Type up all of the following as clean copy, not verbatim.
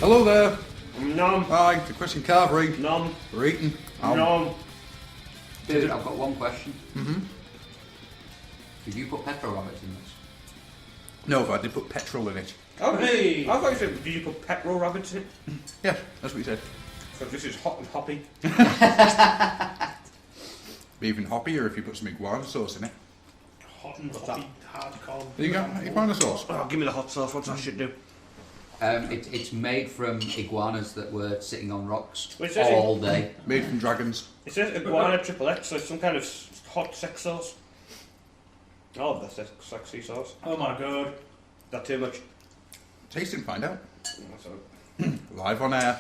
Hello there. Nom. Hi, the question Cavery. Nom. We're eating. Nom. Dude, I've got one question. Did you put petrol rabbits in this? No, but I did put petrol in it. Oh, Hey. I thought you said, did you put petrol rabbits in it? Yeah, that's what you said. So this is hot and hoppy. Even hoppier if you put some iguana sauce in it. Hot and What's hoppy, hardcore. There you go, iguana sauce. Oh, give me the hot sauce. What's that shit do? It's made from iguanas that were sitting on rocks Well, it says all day. Made from dragons. It says iguana triple X, so it's some kind of hot sex sauce. Oh, that's a sexy sauce. Oh my god. That too much. Taste it and find out. That's all. Live on air.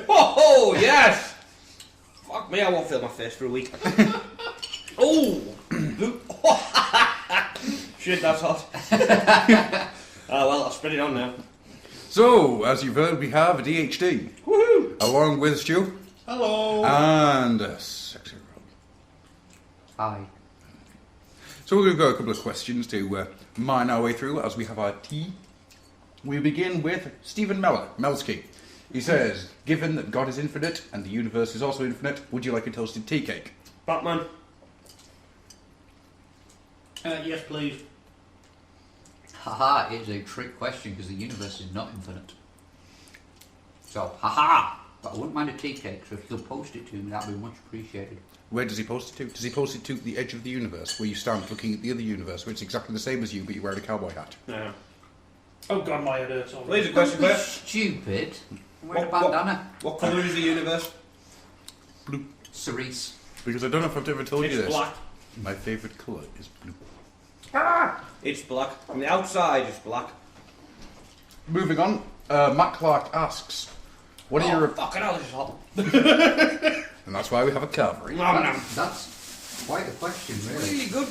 Oh, yes! Fuck me, I won't feel my face for a week. Oh! Shit, that's hot. Oh, well, I'll spread it on now. So, as you've heard, we have a DHD. Woohoo! Along with Stu. Hello. And a sexy Rob. Hi. So we're going to go a couple of questions to mine our way through as we have our tea. We begin with Stephen Melsky. He says, given that God is infinite and the universe is also infinite, would you like a toasted tea cake? Batman. Yes, please. Haha, it's a trick question because the universe is not infinite. So, haha! But I wouldn't mind a tea cake, so if you could post it to me, that'd be much appreciated. Where does he post it to? Does he post it to the edge of the universe, where you stand looking at the other universe, where it's exactly the same as you, but you're wearing a cowboy hat? No. Oh god, my head hurts already. Here's a question for Don't you. be stupid. I'm wearing a What- bandana. What colour is the universe? Blue. Cerise. Because I don't know if I've ever told you It's this. black. My favourite colour is blue. It's black. From the outside, it's black. Moving on, Matt Clark asks, what are your... Fucking hell, this is hot. And that's why we have a Cavery. Nom, nom. That's quite a question, really. Really good.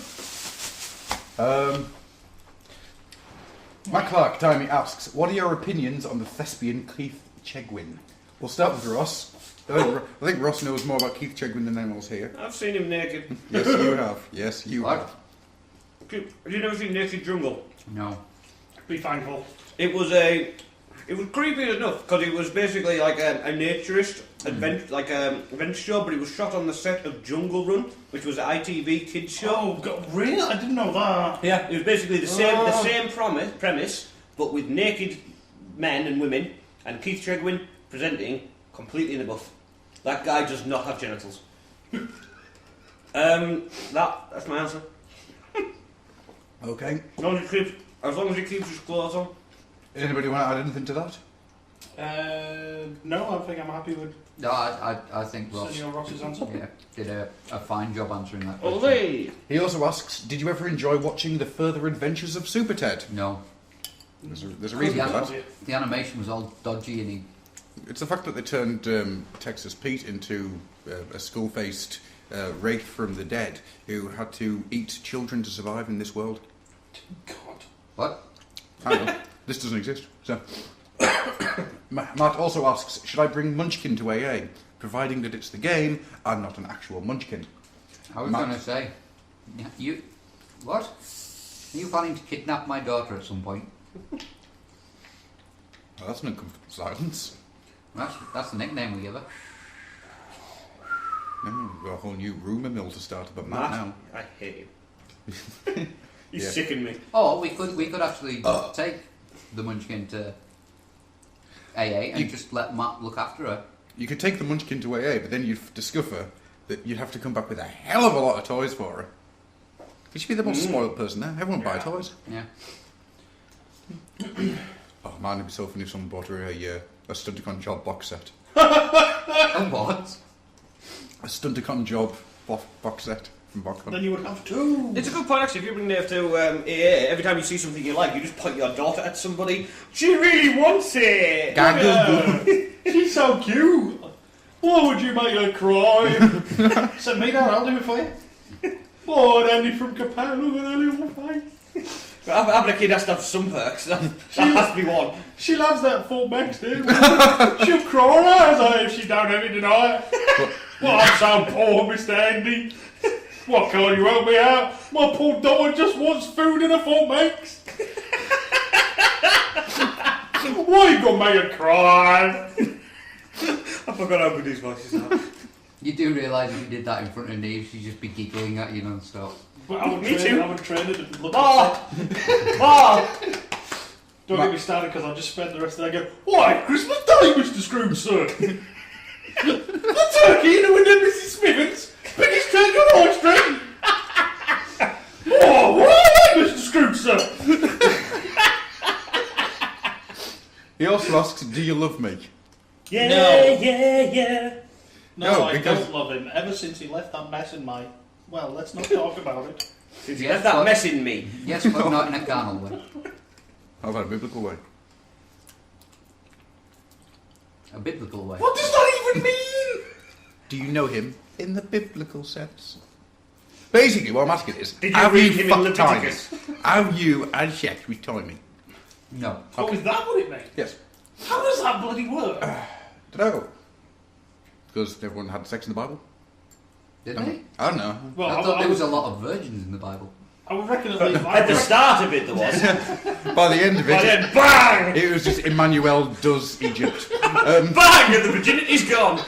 Matt Clark, Timey asks, what are your opinions on the thespian Keith Chegwin? We'll start with Ross. I think Ross knows more about Keith Chegwin than anyone else here. I've seen him naked. Yes, you have. Yes, you What? have. Have you never seen Naked Jungle? No. Be thankful. It was creepy enough because it was basically like a naturist adventure show, but it was shot on the set of Jungle Run, which was an ITV kids show. Oh god, really? I didn't know that. Yeah, it was basically the same premise, but with naked men and women, and Keith Chegwin presenting completely in the buff. That guy does not have genitals. That's my answer. Okay. As long as he keeps his clothes on. Anybody want to add anything to that? No, I think I'm happy with No, I think Ross, Senor Ross's answer. yeah, did a fine job answering that question. Olé! He also asks, did you ever enjoy watching The Further Adventures of Super Ted? No. There's a reason for that. The animation was all dodgy and he... It's the fact that they turned Texas Pete into a skull-faced wraith from the dead who had to eat children to survive in this world. God. What? I don't know. This doesn't exist. So, Matt also asks, should I bring Munchkin to AA, providing that it's the game and not an actual Munchkin? I was Matt. going to say... You... What? Are you planning to kidnap my daughter at some point? Well, that's an uncomfortable silence. That's the nickname we give her. We've got a whole new rumour mill to start about Matt now. I hate him. He's Yeah. sickened me. Or we could actually take the Munchkin to AA and just let Matt look after her. You could take the Munchkin to AA, but then you'd discover that you'd have to come back with a hell of a lot of toys for her. You should be the most spoiled person there. Everyone buy toys. Yeah. Oh man, it'd be so funny if someone bought her a Stunticon Job box set. Oh, what? A Stunticon Job box set from Boxcon. Then you would have two. It's a good point actually. If you bring Dave to AA, every time you see something you like, you just point your daughter at somebody. She really wants it. She's so cute. Why would you make her cry? Send me down, I'll do it for you. Oh, and Andy from Capel, look at her little face. Having a kid has to have some perks. That has to be one. She loves that full max, dude. She'll cry her eyes out if she don't have it tonight. Well, I'm so poor, Mr. Andy. What can't you help me out? My poor daughter just wants food and a full max. Why you gonna make her cry? I forgot how good his voice is now. You do realise if you did that in front of Neve, she'd just be giggling at you non-stop. But I would Me train, too. I would train her to look Oh! upset. Oh! Don't get me started because I'll just spend the rest of the day going, why, Christmas Day, Mr. Scrooge, sir? The turkey in the window, Mrs. Smithens. Biggest turkey on High Street. Oh, why, Mr. Scrooge, sir? He also asks, do you love me? Yeah, No. yeah. No, No, I because- don't love him. Ever since he left that mess in my... Well, let's not talk about it. Since he Yes, left that but- mess in me. Yes, but not in a carnal way. How about a biblical way? A biblical way. What does that even mean? Do you know him in the biblical sense? Basically, what I'm asking is, Did you have read you him in fucked Tiny? Leviticus? Have you had sex with Tiny? No. Oh, is that what it means? Yes. How does that bloody work? Don't know. Because everyone had sex in the Bible? Did they? I don't know. Well, I thought there was a lot of virgins in the Bible. I would reckon at least... At the start of it, there was. By the end of But it, then, bang! it was just Emmanuel does Egypt. Bang! And the virginity's gone.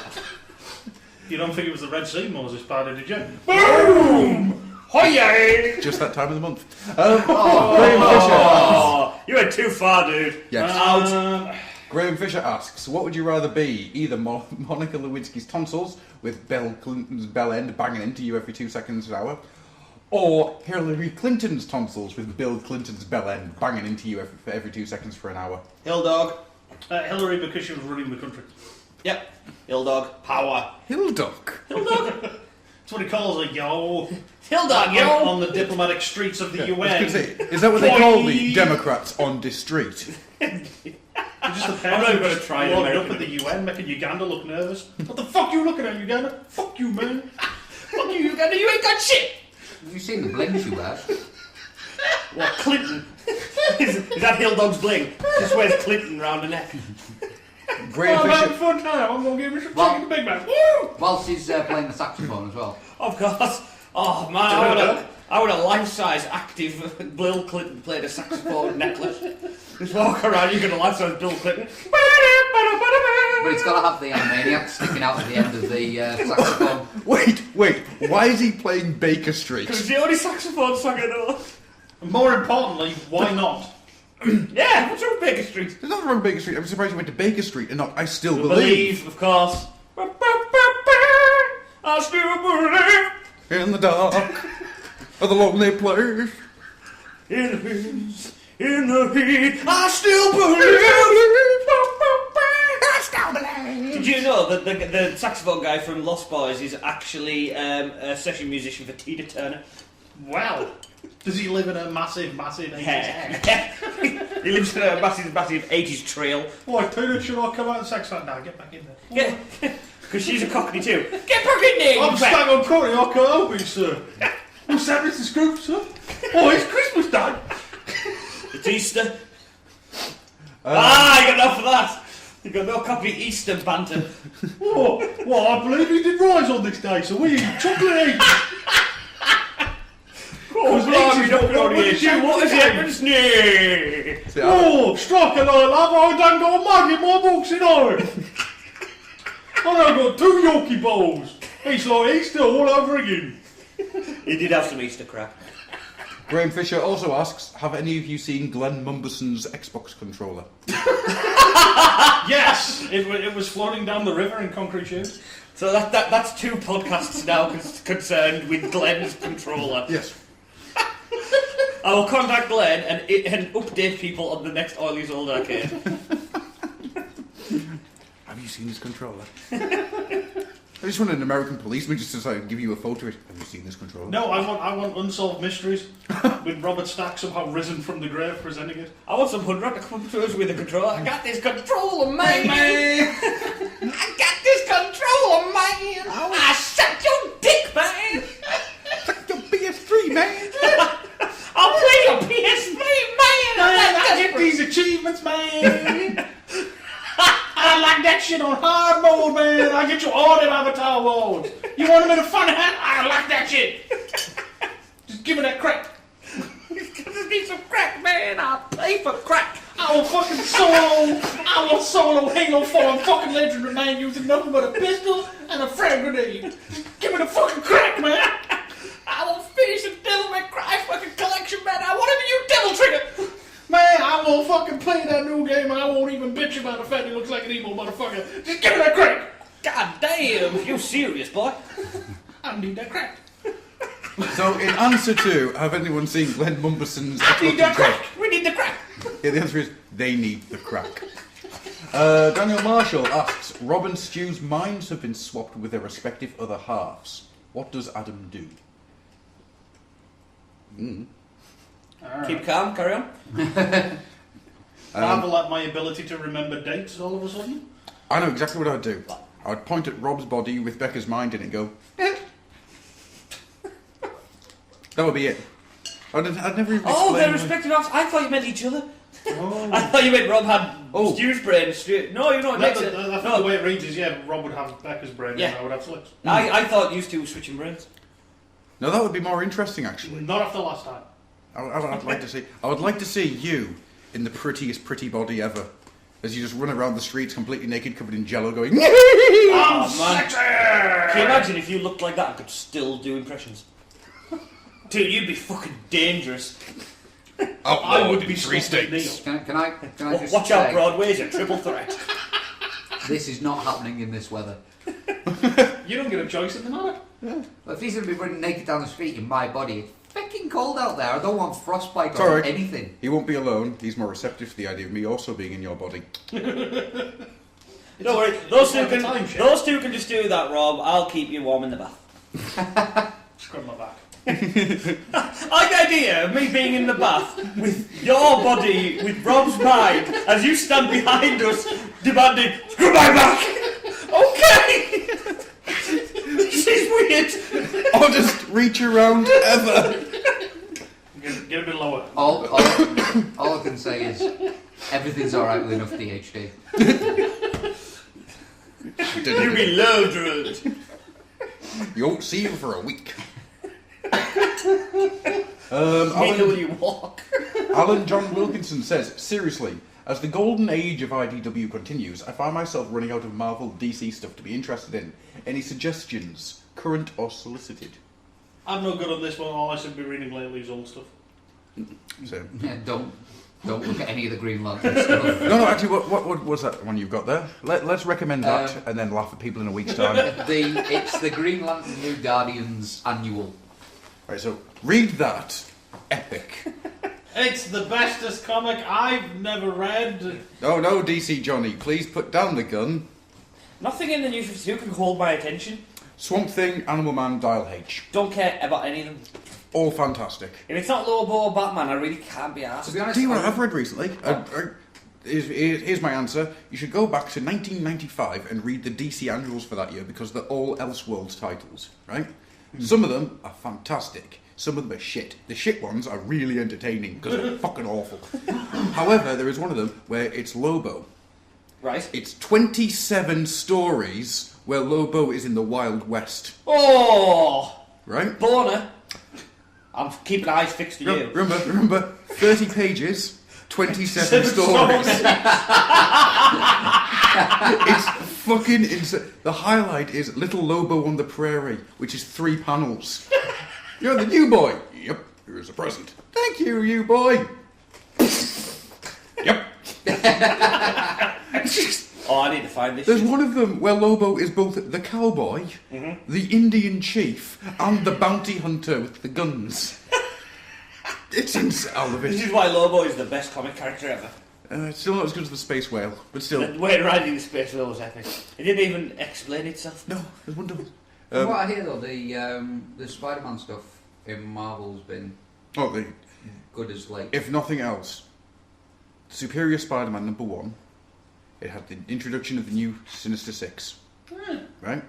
You don't think it was the Red Sea Moses party, did you? Boom! Hoyay! Just that time of the month. Graham Fisher. Oh, you went too far, dude. Yes. Out. Graham Fisher asks, what would you rather be? Either Monica Lewinsky's tonsils with Bill Clinton's bell end banging into you every 2 seconds an hour, or Hillary Clinton's tonsils with Bill Clinton's bell end banging into you every 2 seconds for an hour? Hill dog. Hillary, because she was running the country. Yep. Hill dog. Power. Hilldog. Hill dog. That's what he calls a yo. Hill dog, On, yo! on the diplomatic streets of the I was UN. gonna say, is that what they call the Boing. Democrats on this street? Just the I'm not even gonna just try and walking up American at the UN, making Uganda look nervous. What the fuck you looking at, Uganda? Fuck you, man. Fuck you, Uganda, you ain't got shit! Have you seen the bling she wears? What, Clinton? is that Hill dog's bling? Just wears Clinton round the neck. Graham I'm having Fisher. fun now. I'm going to give me some Well- chicken Big Man. Woo! Whilst he's playing the saxophone as well. Of course. Oh man, I would a life-size active Bill Clinton played a saxophone necklace. Just walk around, you got a life-size Bill Clinton. But it's got to have the Animaniac sticking out at the end of the saxophone. Wait, why is he playing Baker Street? Because the only saxophone song I know. And more importantly, why not? Yeah, what's wrong with Baker Street? There's nothing wrong with Baker Street. I'm surprised you went to Baker Street and not I Still Believe. Believe, of course. I still believe In the dark of the lonely place. in the heat, in the heat. I still believe. Did you know that the saxophone guy from Lost Boys is actually a session musician for Tina Turner? Wow. Does he live in a massive 80s house? Yeah. He lives in a massive 80s trail. Why, Peter, should I come out and sex that? No, get back in there. Because she's a cockney too. Get back in there, you I'm fat- stuck on Courtney, I can't help you, sir. What's that, Mr. Scrooge, sir? Oh, it's Christmas Day. It's Easter. You got enough of that. You got no copy of Easter banter. Oh, well, I believe he did rise on this day, so we eat chocolate eggs. Oh, blimey, what has happened? Snake? See, Oh, strike a light, love, I done got a mug in my books, you know. I done got 2 Yorkie bowls. It's like Easter all over again. He did have some Easter crap. Graham Fisher also asks, have any of you seen Glenn Mumberson's Xbox controller? Yes, it was floating down the river in concrete shoes. So that's 2 podcasts now concerned with Glenn's controller. Yes. I will contact Glenn and update people on the next Oilers Old Arcade. Have you seen this controller? I just want an American policeman just to sort of give you a photo of it. Have you seen this controller? No, I want Unsolved Mysteries with Robert Stack somehow risen from the grave presenting it. I want some hood rat to come to us with a controller. I got this controller, man. I got this controller, man. I suck your dick, man. Suck your PS3, man! I'll play your PS3, man. I get these achievements, man. I like that shit on hard mode, man. I get you all them avatar modes. You want them in a funny hat? I like that shit. Just give me that crack. Just need some crack, man. I'll pay for crack. I will solo Halo 4 on fucking Legendary Man using nothing but a pistol and a frag grenade. Give me the fucking crack, man. I will finish the Devil May Cry fucking collection, man. I want to use Devil Trigger. Man, I will fucking play that new game and I won't even bitch about the fact he looks like an emo motherfucker. Just give me that crack. God damn, you serious, boy? I need that crack. So, in answer to, have anyone seen Glenn Mumberson's I need that Xbox crack. We need the crack. Yeah, the answer is they need the crack. Daniel Marshall asks, Rob and Stu's minds have been swapped with their respective other halves. What does Adam do? Keep calm, carry on. Marvel at my ability to remember dates all of a sudden. I know exactly what I'd do. I'd point at Rob's body with Becca's mind in it and go, eh. That would be it. I'd never even Oh, explain they're why- respective halves. I thought you meant each other. Oh. I thought you meant Rob had Oh. Stu's brain straight. No, you're not. No, Next I it. think No, the way it reads is, yeah, Rob would have Becca's brain Yeah. and I would have Slick's. I thought you two were switching brains. No, that would be more interesting, actually. Not after last time. I'd like to see. I would like to see you in the prettiest pretty body ever, as you just run around the streets completely naked, covered in jello, going. Oh, man. Can you imagine if you looked like that and could still do impressions? Dude, you'd be fucking dangerous. I would be three Scott states. McNeil. Can I just Watch out, say, Broadway's a triple threat. this is not happening in this weather. You don't get a choice in the matter. But if he's going to be running naked down the street in my body, it's fucking cold out there. I don't want frostbite It's or alright. anything. He won't be alone. He's more receptive to the idea of me also being in your body. Don't worry, those like two a time shift. can just do that, Rob. I'll keep you warm in the bath. Scrub my back. I like the idea of me being in the bath with your body, with Rob's mind, as you stand behind us, demanding, "Screw my back!" Okay! This is weird. I'll just reach around ever. Get a bit lower. All I can say is everything's alright with enough DHD. You be low drugged. You won't see him for a week. Neither will you walk. Alan John Wilkinson says, seriously, as the golden age of IDW continues, I find myself running out of Marvel DC stuff to be interested in. Any suggestions, current or solicited? I'm no good on this one. All I should be reading lately is old stuff. So, Yeah, don't look at any of the Green Lantern stuff. no, actually, what was that one you've got there? Let's recommend that and then laugh at people in a week's time. It's the Green Lantern New Guardians annual. Right, so read that. Epic. It's the bestest comic I've never read. Oh no, DC Johnny, please put down the gun. Nothing in the New 52 can hold my attention. Swamp Thing, Animal Man, Dial H. Don't care about any of them. All fantastic. If it's not Lobo or Batman, I really can't be asked. To be honest, Do you know what I've read recently? Here's my answer. You should go back to 1995 and read the DC annuals for that year because they're all Elseworlds titles, right? Some of them are fantastic. Some of them are shit. The shit ones are really entertaining because they're fucking awful. However, there is one of them where it's Lobo. Right. It's 27 stories where Lobo is in the Wild West, Oh! right? Boner. I'm keeping eyes fixed on you. Remember, 30 pages, 27 stories. It's fucking insane. The highlight is Little Lobo on the Prairie, which is 3 panels. You're the new boy. Yep, here's a present. Thank you, you boy. Yep. Oh, I need to find this. There's shit. one of them where Lobo is both the cowboy, the Indian chief, and the bounty hunter with the guns. It's insane. I love This it. is why Lobo is the best comic character ever. It's still not as good as the space whale, but still. The way riding the space whale was epic. It didn't even explain itself. No, it's wonderful. From what I hear though, the Spider-Man stuff in Marvel's been good as like. If nothing else, Superior Spider-Man #1, it had the introduction of the new Sinister Six, right?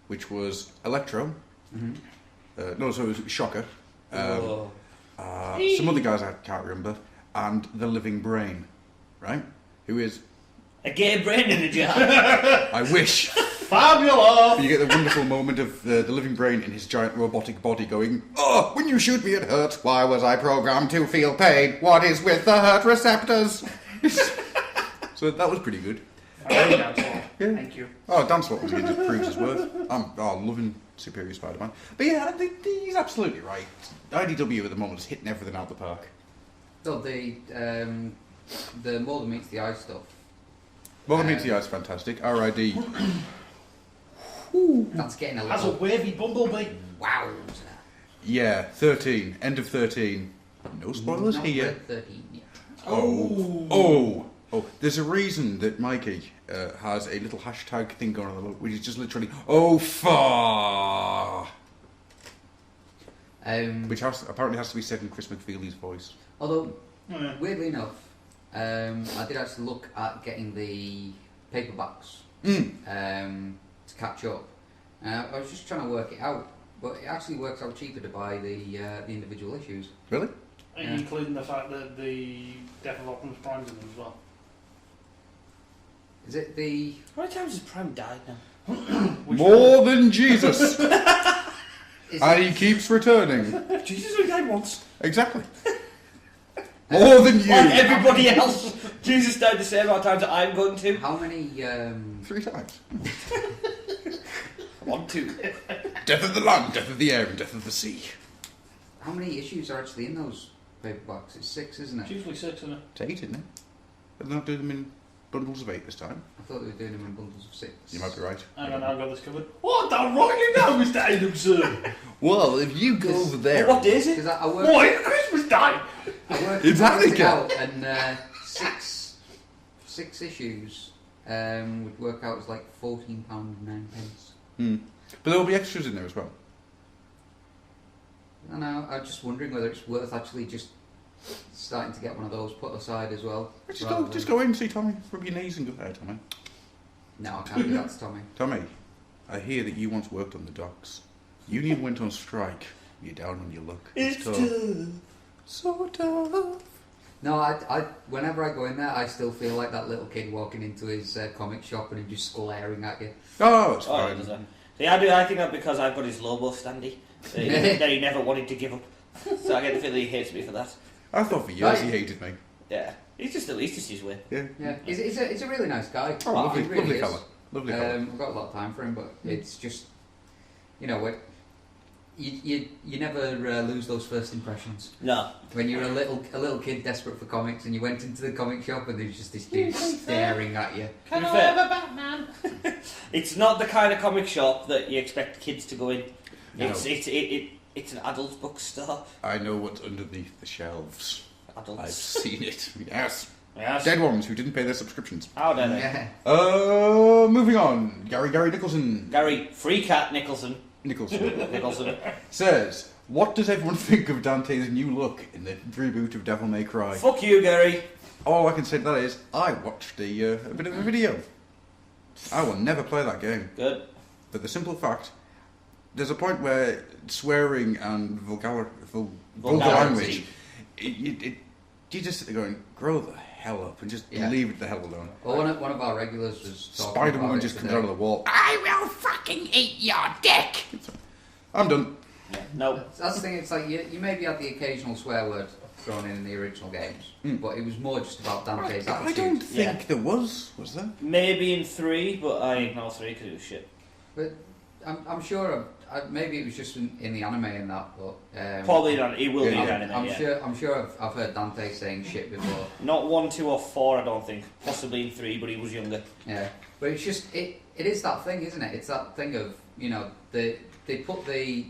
Which was Electro. No, so it was Shocker. Oh. Some other guys I can't remember, and the Living Brain, right? Who is? A gay brain in a jar. I wish. Fabulous! You get the wonderful moment of the Living Brain in his giant robotic body going, "Oh, when you shoot me it hurts. Why was I programmed to feel pain? What is with the hurt receptors?" So that was pretty good. Very nice one. Yeah. Thank you. Oh, Dan Slott again just proves his worth. I'm loving Superior Spider-Man. But yeah, he's absolutely right. IDW at the moment is hitting everything out the park. So the More Than Meets the Eye stuff. More Than Meets the Eye is fantastic. RID. That's getting a Has a little... wavy bumblebee. Wow. Yeah, 13. End of 13. No spoilers Not here. read 13 yet. Oh. There's a reason that Mikey has a little hashtag thing going on, which is just literally, oh, far. Which apparently has to be said in Chris McFeely's voice. Although, Yeah. weirdly enough, I did actually look at getting the paperbacks to catch up. I was just trying to work it out, but it actually works out cheaper to buy the individual issues. Really? Including the fact that the Death of Optimus Prime's in them as well. Is it the... How many times has Prime died now? More than Jesus. Is And it he keeps returning. Jesus only died once. Exactly. More than you. Like everybody else. Jesus died the same amount of times that I'm going to. how many... 3 times. 1, 2. Death of the land, death of the air, and death of the sea. how many issues are actually in those paperbacks? It's 6, isn't It's it? usually 6, isn't it? It's 8, isn't it? But they're not doing them in bundles of 8 this time. I thought they were doing them in bundles of 6. You might be right. Hang on, I've got this covered. What the rightly now, Mr. Adamson? Well, if you go over there... What day is it? Because I worked... Boy, it's Christmas time! I worked It's worked it Hanukkah. out, and 6 issues would work out as like £14.09. But there will be extras in there as well. I know. I'm just wondering whether it's worth actually just starting to get one of those put aside as well. Just go in and see Tommy. Rub your knees and go there, Tommy. No, I can't do that to Tommy. Tommy, I hear that you once worked on the docks. Union went on strike. You're down on your luck. It's tough. So tough. No, I whenever I go in there, I still feel like that little kid walking into his comic shop and him just glaring at you. Oh, it's Oh, fine. does that? See, I think that because I've got his Lobo standy that he never wanted to give up. So I get the feeling he hates me for that. I thought for years Right. he hated me. Yeah, he's just his way. Yeah. Yeah, he's a really nice guy. Oh, lovely, He really lovely is. fella. Lovely fella. I've got a lot of time for him, but it's just, you know, you never lose those first impressions. No. When you're a little kid desperate for comics and you went into the comic shop and there's just this dude staring at you. Can To I be fair- have a Batman? It's not the kind of comic shop that you expect kids to go in. No. It's an adult bookstore. I know what's underneath the shelves. Adults. I've seen it. Yes. Yes. Dead ones who didn't pay their subscriptions. How dare they? Yeah. Moving on. Gary Nicholson. Gary, free cat Nicholson. Nicholson says, what does everyone think of Dante's new look in the reboot of Devil May Cry? Fuck you, Gary. All I can say to that is, I watched a bit of a video. I will never play that game. Good. For the simple fact, there's a point where swearing and vulgar language, you just sit there going, grow the hell up and just Yeah. leave it the hell alone. Well, one of our regulars was talking Spider-Man about it just comes today. out of the wall, I will fucking eat your dick! I'm done. No. That's the thing. It's like you maybe had the occasional swear word thrown in the original games, but it was more just about Dante's I attitude. don't think Yeah. there was there? Maybe in 3, but I ignore 3 because it was shit. But I'm sure maybe it was just in the anime and that, but Probably not. It will be Yeah, in yeah. anime, yeah. I'm sure I've heard Dante saying shit before. Not 1, 2, or 4, I don't think. Possibly in 3, but he was younger. Yeah, but it's just it is that thing, isn't it? It's that thing of, you know, they put the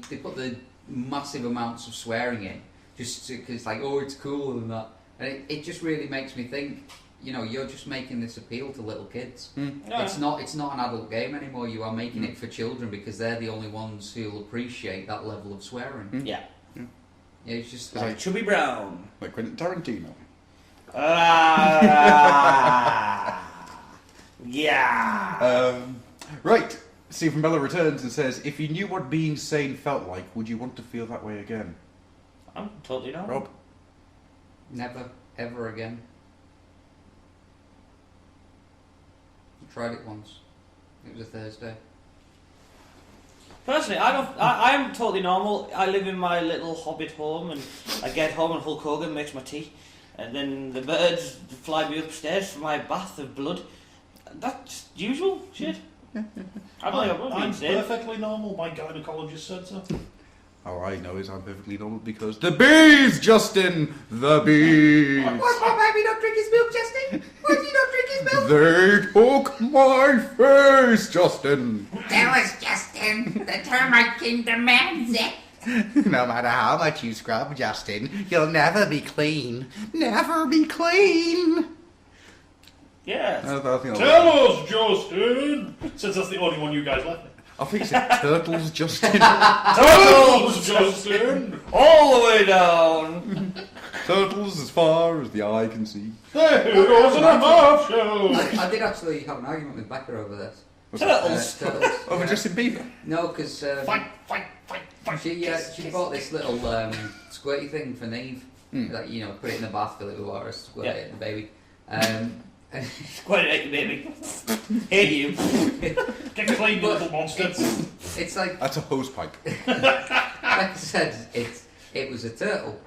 massive amounts of swearing in just because like, oh, it's cool and that, and it just really makes me think, you know, you're just making this appeal to little kids. Yeah. It's not an adult game anymore. You are making it for children because they're the only ones who'll appreciate that level of swearing. Yeah. Yeah, it's just Like Chubby Brown. Like Quentin Tarantino. Yeah. Right. Stephen Bella returns and says, if you knew what being sane felt like, would you want to feel that way again? I'm totally not. Rob? never ever again. I tried it once. It was a Thursday. Personally, I'm totally normal. I live in my little hobbit home, and I get home and Hulk Hogan makes my tea. and then the birds fly me upstairs for my bath of blood. That's usual shit. I don't think I'm I'm insane. perfectly normal. My gynecologist said so. All I know is I'm perfectly normal because the bees, Justin, the bees. What's my baby not drink his milk, Justin? Why do you not drink his milk? They took my face, Justin. Tell us, Justin. The termite king demands it. No matter how much you scrub, Justin, you'll never be clean. Never be clean. Yeah. I think Tell us, Justin! Since that's the only one you guys left me. I think it's turtles, Justin. Turtles, Justin! All the way down. Turtles as far as the eye can see. There goes an half shell! I did actually have an argument with Becca over this. Turtles. Turtles. Over Justin Bieber. No, because Fight! she bought this little squirty thing for Neve. Like, you know, put it in the bath, fill it with water, squirt it in the baby. Quite a baby. Hey, you. Get clean, you little monster! It's like, That's a hose pipe. like I said, it was a turtle.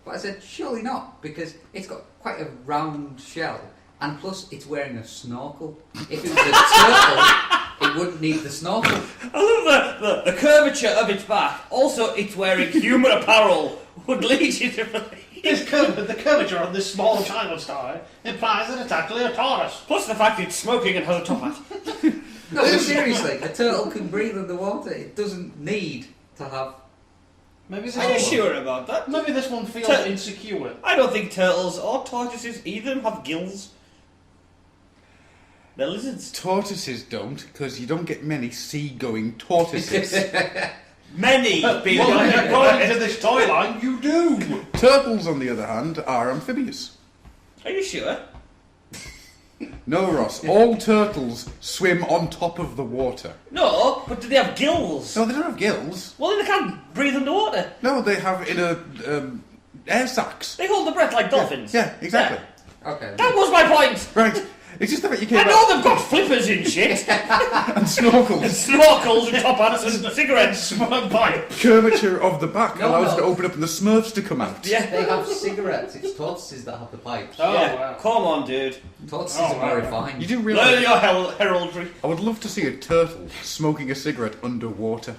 But I said, surely not, because it's got quite a round shell, and plus it's wearing a snorkel. If it was a turtle, it wouldn't need the snorkel. I love the curvature of its back. Also, it's wearing human apparel. Would lead you to believe. The curvature of this small child's tie implies that it's actually a Taurus. Plus the fact it's smoking and has a top hat. No, but seriously, a turtle can breathe underwater. It doesn't need to have... Maybe this Are you one, sure about that? Maybe this one feels Tur- insecure. I don't think turtles or tortoises either have gills. They're lizards. Tortoises don't, because you don't get many sea-going tortoises. Many being Well, according to this toy line, you do! Turtles, on the other hand, are amphibious. Are you sure? No, Ross, all turtles swim on top of the water. No, but do they have gills? No, they don't have gills. Well, then they can't breathe underwater. No, they have inner air sacs. They hold the breath like dolphins. Yeah, exactly. Okay. That was my point. Right. It's just the fact you I came know they've got flippers and shit, and snorkels. and snorkels and top hats and cigarettes. Smoke pipe! Curvature of the back No, allows it to no. open up and the Smurfs to come out. Yeah. They have cigarettes. It's tortoises that have the pipes. Oh, Yeah. wow. Come on, dude. Tortoises Oh, are very wow. fine. You do Learn realise... your heraldry. I would love to see a turtle smoking a cigarette underwater.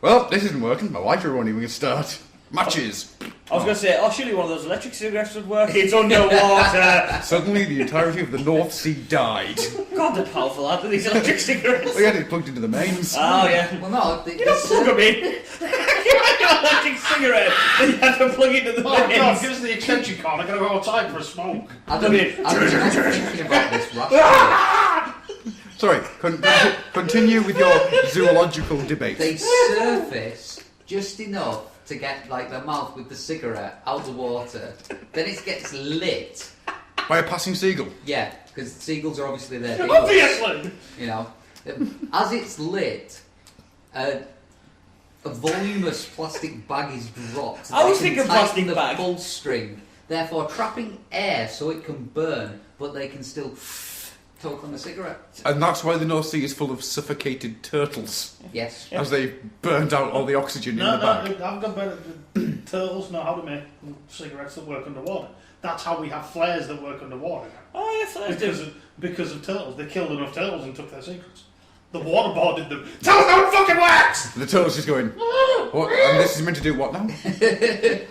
Well, this isn't working. My lighter won't even start. Matches. I was going to say, oh, surely one of those electric cigarettes would work. It's underwater. Suddenly, the entirety of the North Sea died. God, they're powerful, aren't they, these electric cigarettes? We had it plugged into the mains. Oh, yeah. Well, no, the, You don't plug them in. You had an electric cigarette, then you had to plug it into the Oh god, mains. give us the extension cord, I gotta go outside for a smoke. I've been thinking about this rationally. Sorry, continue with your zoological debate. They surface just enough to get like their mouth with the cigarette out the water. Then it gets lit. By a passing seagull. Yeah, because seagulls are obviously there. Obviously! You know, as it's lit, a voluminous plastic bag is dropped. I was They can thinking tighten plastic the bag. pulse string, therefore trapping air so it can burn, but they can still toke on the cigarette. And that's why the North Sea is full of suffocated turtles. Yes. As they burnt out all the oxygen in the bag. I've got better. Turtles know how to make cigarettes that work underwater. That's how we have flares that work underwater. Oh, yeah, flares Because of turtles. They killed enough turtles and took their secrets. The waterboarded them. Tell us how it fucking works! The turtle's just going, what? And this is meant to do what now?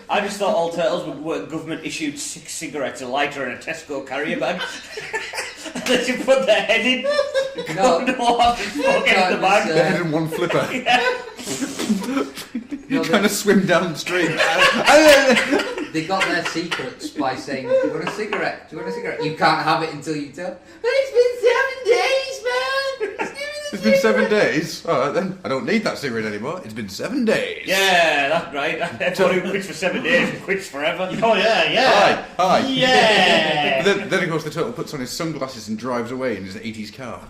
I just thought all turtles were government-issued 6 cigarettes, a lighter and a Tesco carrier bag. And then you put their head in, go underwater and smoke into the bag. The head in one flipper. No, Trying to swim downstream. they got their secrets by saying, "Do you want a cigarette? Do you want a cigarette? You can't have it until you tell." But it's been 7 days, man. It's been 7 days. Alright then, I don't need that cigarette anymore. It's been 7 days. Yeah, that's right. Everyone who quits for 7 days quits forever. Oh yeah, yeah. Hi. Yeah. But then of course the turtle puts on his sunglasses and drives away in his 80s car.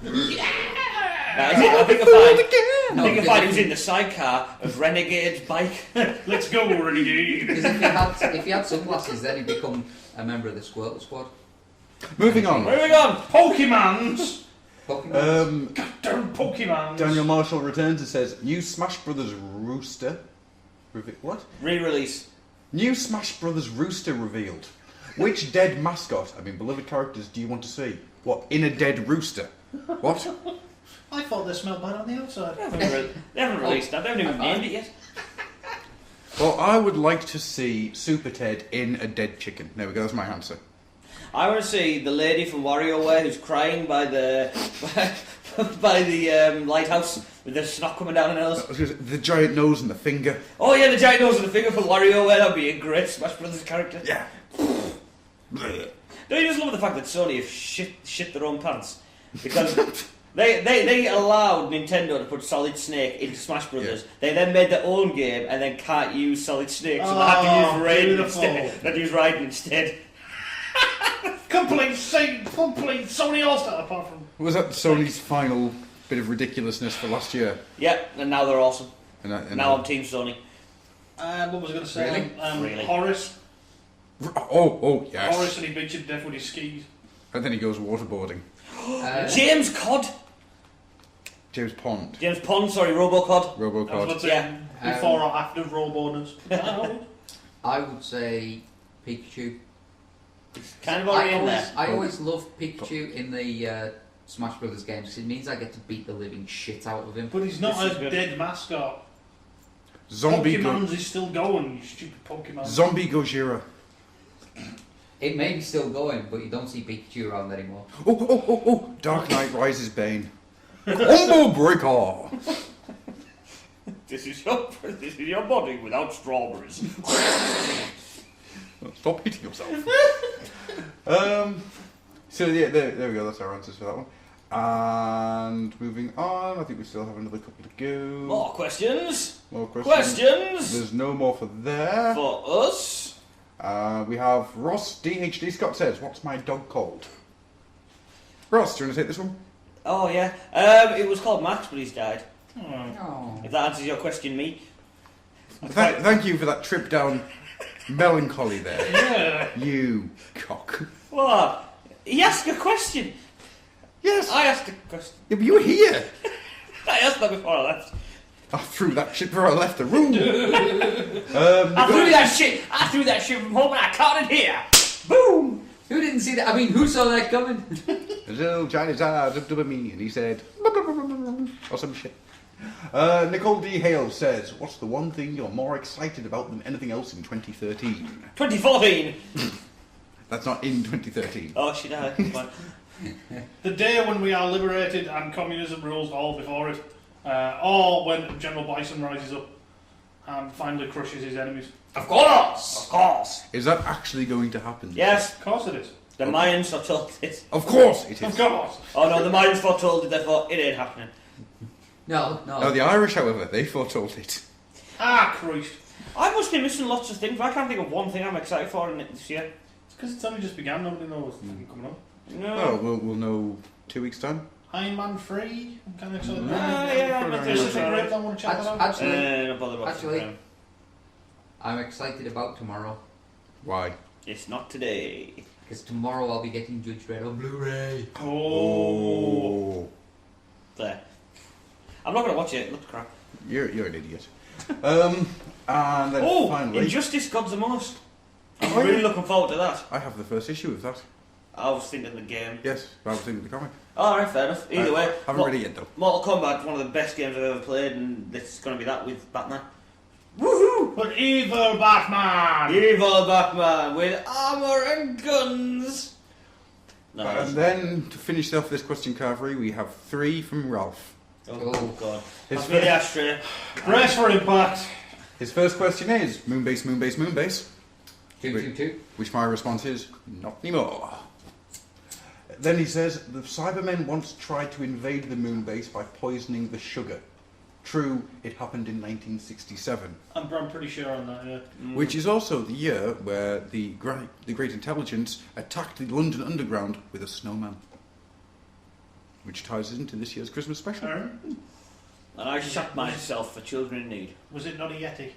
I think I find he was in the sidecar of Renegade's bike. Let's go, Renegade. Because if he had sunglasses, then he'd become a member of the Squirtle Squad. Moving on. Moving on. Pokemons. Pokemon. Damn Pokemons. Daniel Marshall returns and says, new Smash Brothers Rooster... What? Re-release. New Smash Brothers Rooster revealed. Which dead mascot, beloved characters, do you want to see? What, in a dead rooster? What? I thought they smelled bad on the outside. They haven't released that. They haven't even named it yet. Well, I would like to see Super Ted in a dead chicken. There we go, that's my answer. I want to see the lady from WarioWare who's crying by the by the lighthouse with the snot coming down her nose. The giant nose and the finger. Oh yeah, the giant nose and the finger from WarioWare. That'd be a great Smash Brothers character. Yeah. Don't you just love the fact that Sony have shit their own pants? Because they allowed Nintendo to put Solid Snake into Smash Brothers. Yeah. They then made their own game and then can't use Solid Snake, so they had to use Raiden instead. They had to use Raiden instead. Complete Sony All-Star, apart from... Was that Sony's final bit of ridiculousness for last year? Yeah, and now they're awesome. And now I'm Team Sony. What was I going to say? Really? Horace. Oh, yes. Horace, and he beats you to death with his skis. And then he goes waterboarding. James Cod. James Pond. James Pond, sorry, Robocod. Robocod. Yeah. Before or after Roboners. I would say Pikachu. Kind of already in there. I always love Pikachu in the Smash Brothers games because it means I get to beat the living shit out of him. But he's not a dead mascot. Zombie Pokemon's is still going, you stupid Pokemon. Zombie Gojira. It may be still going, but you don't see Pikachu around anymore. Oh! Dark Knight Rises Bane. Combo Breaker! This is your body without strawberries. Stop hitting yourself. So yeah, there we go. That's our answers for that one. And moving on, I think we still have another couple to go. More questions. Questions. There's no more for there. For us. We have Ross DHD Scott says, "What's my dog called?" Ross, do you want to take this one? Oh yeah. It was called Max, but he's died. Oh. If that answers your question, me. Thank you for that trip down melancholy there. Yeah. You cock. What? He asked a question. Yes. I asked a question. Yeah, but you were here. I asked that before I left. I threw that shit before I left the room. I threw that shit from home and I caught it here. Boom. Who didn't see that? I mean, who saw that coming? There's a little Chinese eyes up to me, and he said, or some shit. Nicole D. Hale says, "What's the one thing you're more excited about than anything else in 2013? 2014. That's not in 2013. Oh, she died. The day when we are liberated and communism rules all before it. Or when General Bison rises up and finally crushes his enemies. Of course. Of course. Is that actually going to happen? Yes. Of course it is. The Mayans foretold it. Of course it is. Of course. Oh no, the Mayans foretold it, therefore it ain't happening. No. No, the Irish, however, they foretold it. Ah, Christ. I must be missing lots of things, but I can't think of one thing I'm excited for in it this year. It's because it's only just began, nobody knows what's coming up. No. Oh, we'll know 2 weeks' time. Iron Man 3, I'm kind of excited Yeah, about yeah, Pacific Rim, I want to check that out. Not bother watching Actually, them. I'm excited about tomorrow. Why? It's not today. Because tomorrow I'll be getting Judge Dredd on Blu-ray. Oh. There. I'm not going to watch it. It looks crap. You're an idiot. And then finally... Injustice Gods Among Us. I'm really looking forward to that. I have the first issue of that. I was thinking the game. Yes, I was thinking the comic. Alright, fair enough. Either way. I haven't read it yet, though. Mortal Kombat, one of the best games I've ever played, and it's going to be that with Batman. Woohoo! But evil Batman! Evil Batman with armour and guns! No, And then, to finish off this question, Cavery, we have 3 from Ralph. oh god. His That's me the ashtray. Brace for impact! His first question is, Moonbase, Moonbase, Moonbase? 222. Which my response is, not anymore. Then he says, the Cybermen once tried to invade the Moonbase by poisoning the sugar. True, it happened in 1967. I'm pretty sure on that, yeah. Which is also the year where the Great Intelligence attacked the London Underground with a snowman. Which ties into this year's Christmas special. And I shot myself for children in need. Was it not a Yeti?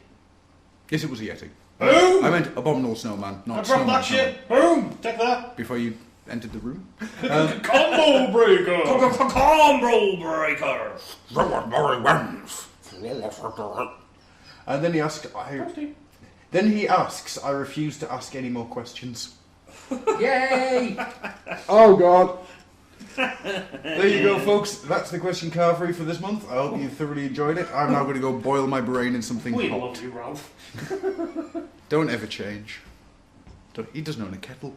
Yes, it was a Yeti. Boom! I meant abominable snowman, not I dropped snowman. that shit! Boom! Take that! Before you entered the room. Combo breaker! Combo breaker! And then he asks, I refuse to ask any more questions. Yay! Oh God. There you go, folks. That's the question Cavery for this month. I hope you thoroughly enjoyed it. I'm now going to go boil my brain in something We hot. love you, Ralph. Don't ever change. He doesn't own a kettle.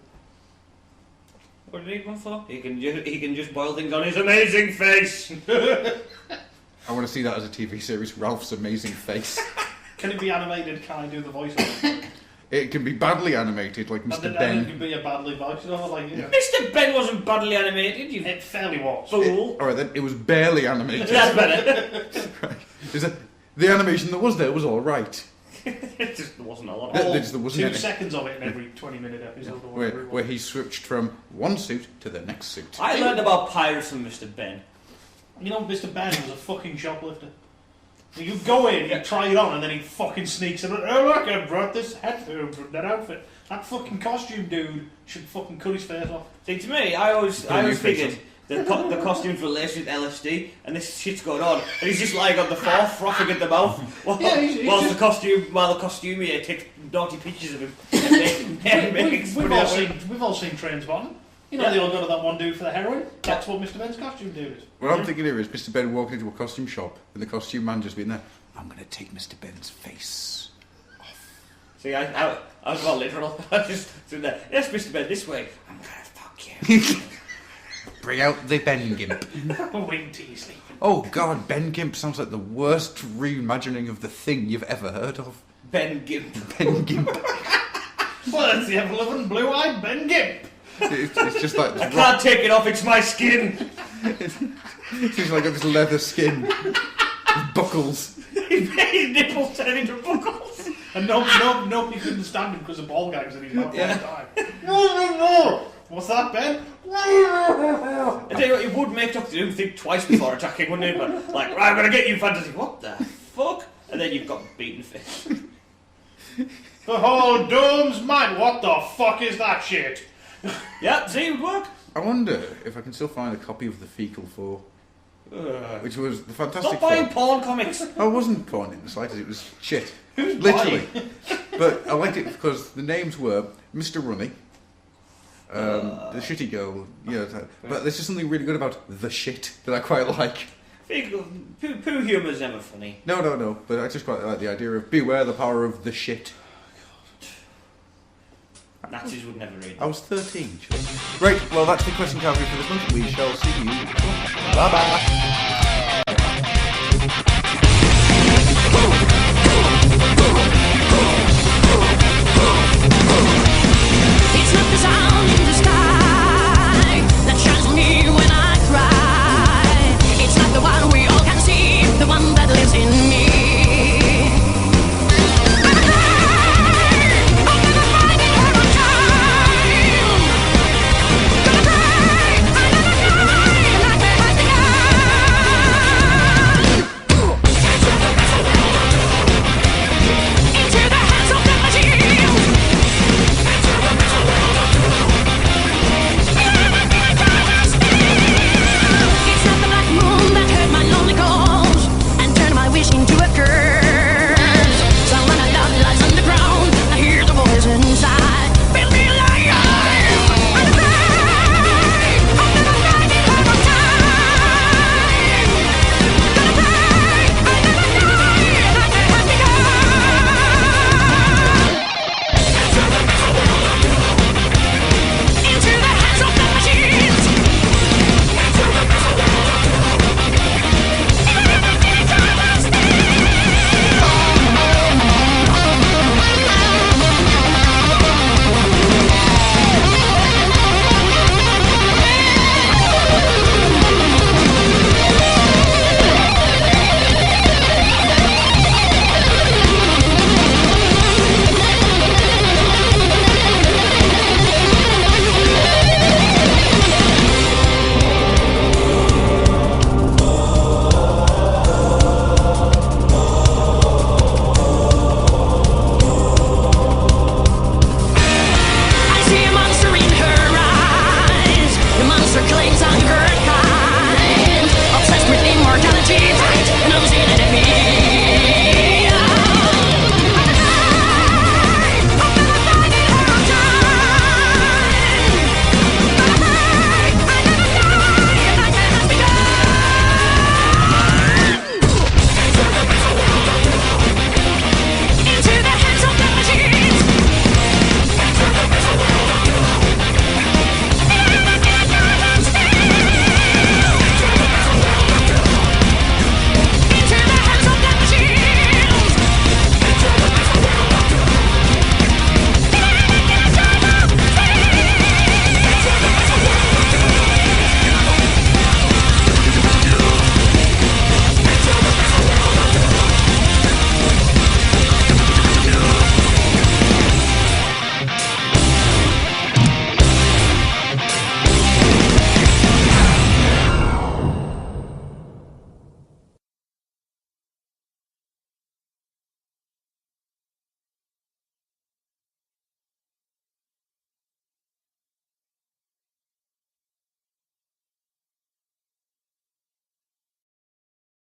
What do you need one for? He can just boil things on his amazing face. I want to see that as a TV series. Ralph's amazing face. Can it be animated? Can I do the voice of it? It can be badly animated, like Mr. And it Ben. can be a badly voiced, like, you know. Mr. Ben wasn't badly animated, you It fairly was. fool. Alright then, it was barely animated. That's better. Right. The animation that was there was alright. It just wasn't a lot. There just wasn't 2 any. seconds of it in every 20-minute episode. Or Where, whatever it was. where he switched from one suit to the next suit. I learned about pirates from Mr. Ben. You know, Mr. Ben was a fucking shoplifter. You go in, you try it on, and then he fucking sneaks in. Oh look, I brought this hat from that outfit. That fucking costume dude should fucking cut his face off. See, to me, I always your face figured that the costume's were laced with LSD, and this shit's going on, and he's just lying on the floor, frothing at the mouth, while he's the costumier takes naughty pictures of him. And We've all seen Trainspotting. You know, they all go to that one dude for the heroin. That's what Mr. Ben's costume dude is. What I'm thinking here is Mr. Ben walking into a costume shop and the costume man just being there. I'm going to take Mr. Ben's face. See, I was more literal. I was just sitting there. Yes, Mr. Ben, this way. I'm gonna fuck you. Bring out the Ben Gimp. Wing till you sleep. Oh God, Ben Gimp sounds like the worst reimagining of the Thing you've ever heard of. Ben Gimp. Ben Gimp. Well, that's the ever-living blue-eyed Ben Gimp. It's just like I can't take it off, it's my skin. He's like got this leather skin with buckles. His nipples turn into buckles. And nobody couldn't stand him because of ball gags that he's not all the time. No. What's that, Ben? I tell you what, it would make Doctor Doom think twice before attacking, wouldn't it? But, like, right, I'm gonna get you, Fantasy. What the fuck? And then you've got beaten face. The whole Doom's mine. What the fuck is that shit? Yeah, see, it would work. I wonder if I can still find a copy of the Fecal 4, which was the Fantastic Stop buying Four. porn comics. I wasn't porn in the slightest, it was shit. Who's Literally. But I liked it because the names were Mr. Runny, the shitty girl, but there's just something really good about the shit that I quite like. Poo humour's never funny. No, but I just quite like the idea of beware the power of the shit. Nazis would never read. I was 13. Right, well that's the question Cavery for this month. We shall see you. Bye bye.